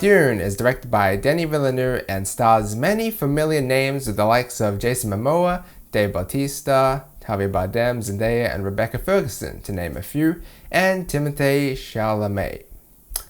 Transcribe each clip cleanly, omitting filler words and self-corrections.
Dune is directed by Denis Villeneuve and stars many familiar names with the likes of Jason Momoa, Dave Bautista, Javier Bardem, Zendaya, and Rebecca Ferguson, to name a few, and Timothée Chalamet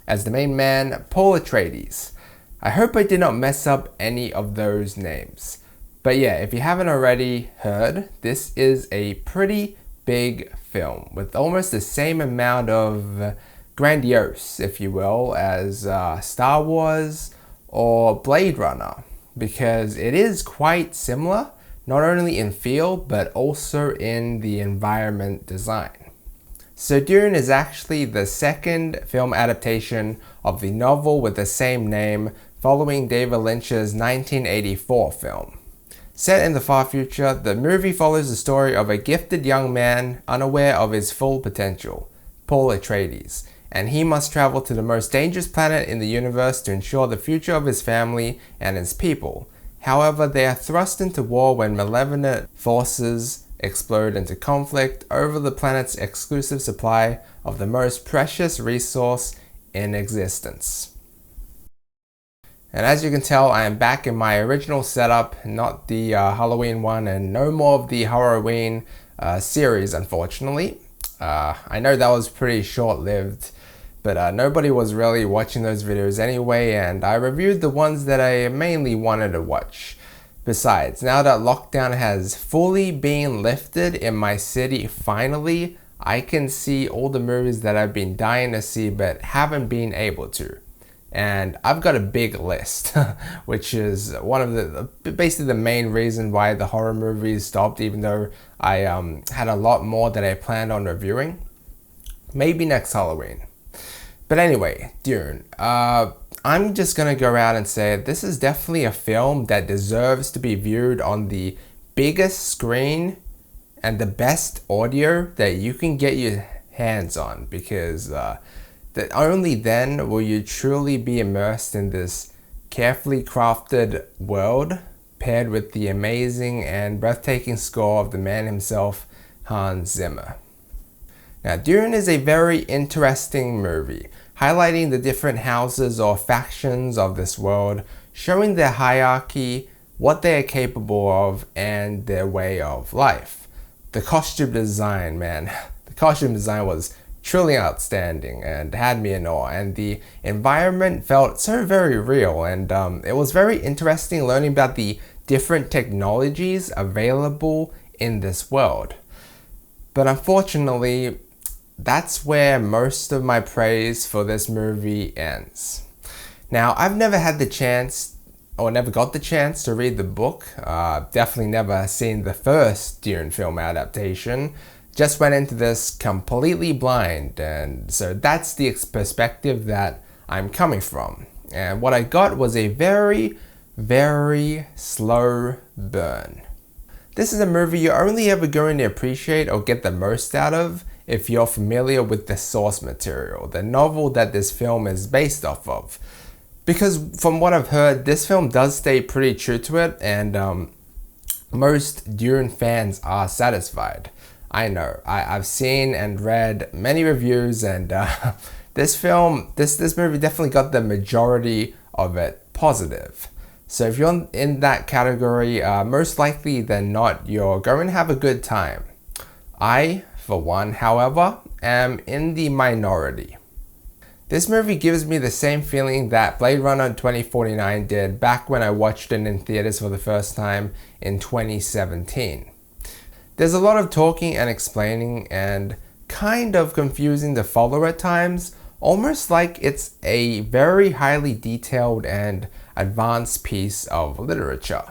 as the main man, Paul Atreides. I hope I did not mess up any of those names. But yeah, if you haven't already heard, this is a pretty big film with almost the same amount of grandiose, if you will, as Star Wars or Blade Runner, because it is quite similar, not only in feel but also in the environment design. So Dune is actually the second film adaptation of the novel with the same name, following David Lynch's 1984 film. Set in the far future, the movie follows the story of a gifted young man unaware of his full potential, Paul Atreides, and he must travel to the most dangerous planet in the universe to ensure the future of his family and his people. However, they are thrust into war when malevolent forces explode into conflict over the planet's exclusive supply of the most precious resource in existence. And as you can tell, I am back in my original setup, not the Halloween one, and no more of the Horrorween series, unfortunately. I know that was pretty short-lived, but nobody was really watching those videos anyway, and I reviewed the ones that I mainly wanted to watch. Besides, now that lockdown has fully been lifted in my city finally, I can see all the movies that I've been dying to see but haven't been able to. And I've got a big list, which is one of basically the main reason why the horror movies stopped, even though I had a lot more that I planned on reviewing. Maybe next Halloween. But anyway, Dune. I'm just gonna go out and say this is definitely a film that deserves to be viewed on the biggest screen and the best audio that you can get your hands on, because that only then will you truly be immersed in this carefully crafted world, paired with the amazing and breathtaking score of the man himself, Hans Zimmer. Now, Dune is a very interesting movie, highlighting the different houses or factions of this world, showing their hierarchy, what they are capable of, and their way of life. The costume design, man, the costume design was truly outstanding and had me in awe, and the environment felt so very real, and it was very interesting learning about the different technologies available in this world. But unfortunately, that's where most of my praise for this movie ends. Now, I've never had the chance, or never got the chance to read the book. Definitely never seen the first Dune film adaptation. Just went into this completely blind, and so that's the perspective that I'm coming from. And what I got was a very, very slow burn. This is a movie you're only ever going to appreciate or get the most out of if you're familiar with the source material, the novel that this film is based off of. Because from what I've heard, this film does stay pretty true to it, and most Dune fans are satisfied. I know, I've seen and read many reviews, and this movie definitely got the majority of it positive. So if you're in that category, most likely than not, you're going to have a good time. I, for one, however, am in the minority. This movie gives me the same feeling that Blade Runner 2049 did back when I watched it in theaters for the first time in 2017. There's a lot of talking and explaining and kind of confusing to follow at times, almost like it's a very highly detailed and advanced piece of literature.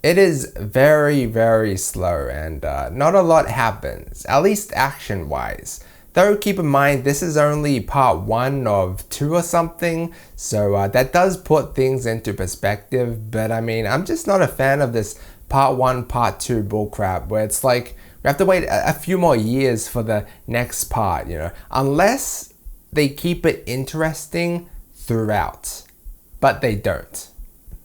It is very, very slow, and not a lot happens, at least action-wise. Though keep in mind, this is only part 1 of 2 or something, so that does put things into perspective, but I mean, I'm just not a fan of this part 1, part 2 bullcrap, where it's like, we have to wait a few more years for the next part, you know, unless they keep it interesting throughout, but they don't.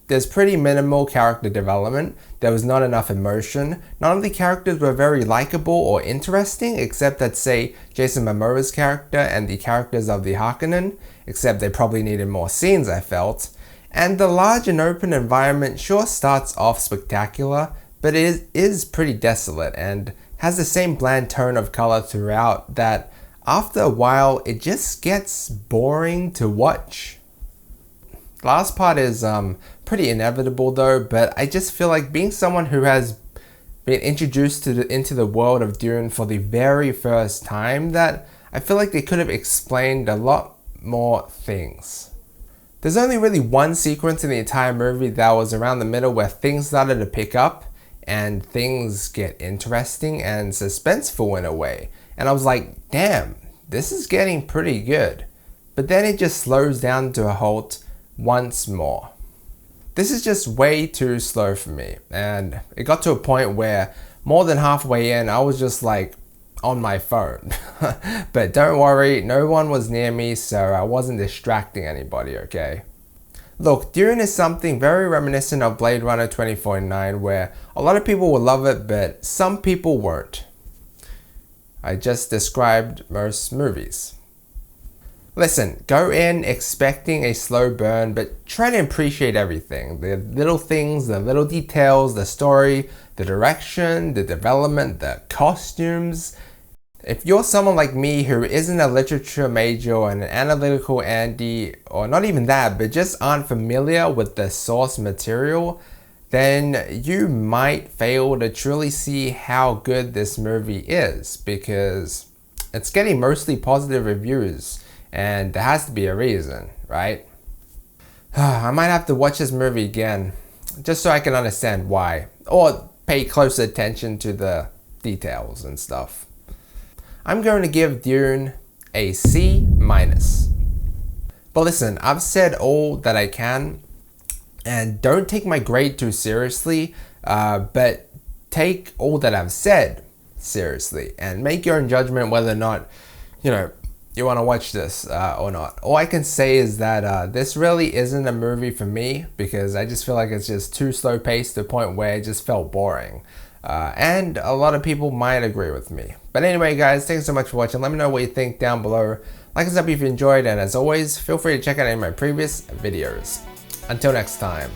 There's pretty minimal character development, there was not enough emotion, none of the characters were very likable or interesting except that say Jason Momoa's character and the characters of the Harkonnen, except they probably needed more scenes I felt. And the large and open environment sure starts off spectacular, but it is pretty desolate and has the same bland tone of color throughout that after a while it just gets boring to watch. Last part is pretty inevitable though, but I just feel like being someone who has been introduced into the world of Dune for the very first time, that I feel like they could have explained a lot more things. There's only really one sequence in the entire movie that was around the middle where things started to pick up and things get interesting and suspenseful in a way. And I was like, damn, this is getting pretty good. But then it just slows down to a halt once more. This is just way too slow for me, and it got to a point where more than halfway in I was just like on my phone. But don't worry, no one was near me, so I wasn't distracting anybody, okay? Look, Dune is something very reminiscent of Blade Runner 2049 where a lot of people will love it but some people won't. I just described most movies. Listen, go in expecting a slow burn, but try to appreciate everything. The little things, the little details, the story, the direction, the development, the costumes. If you're someone like me who isn't a literature major or an analytical Andy, or not even that, but just aren't familiar with the source material, then you might fail to truly see how good this movie is, because it's getting mostly positive reviews. And there has to be a reason, right? I might have to watch this movie again, just so I can understand why, or pay closer attention to the details and stuff. I'm going to give Dune a C-. But listen, I've said all that I can, and don't take my grade too seriously, but take all that I've said seriously, and make your own judgment whether or not, you want to watch this or not. All I can say is that this really isn't a movie for me, because I just feel like it's just too slow paced to the point where it just felt boring. And a lot of people might agree with me. But anyway guys, thanks so much for watching. Let me know what you think down below. Like and sub if you enjoyed, and as always, feel free to check out any of my previous videos. Until next time.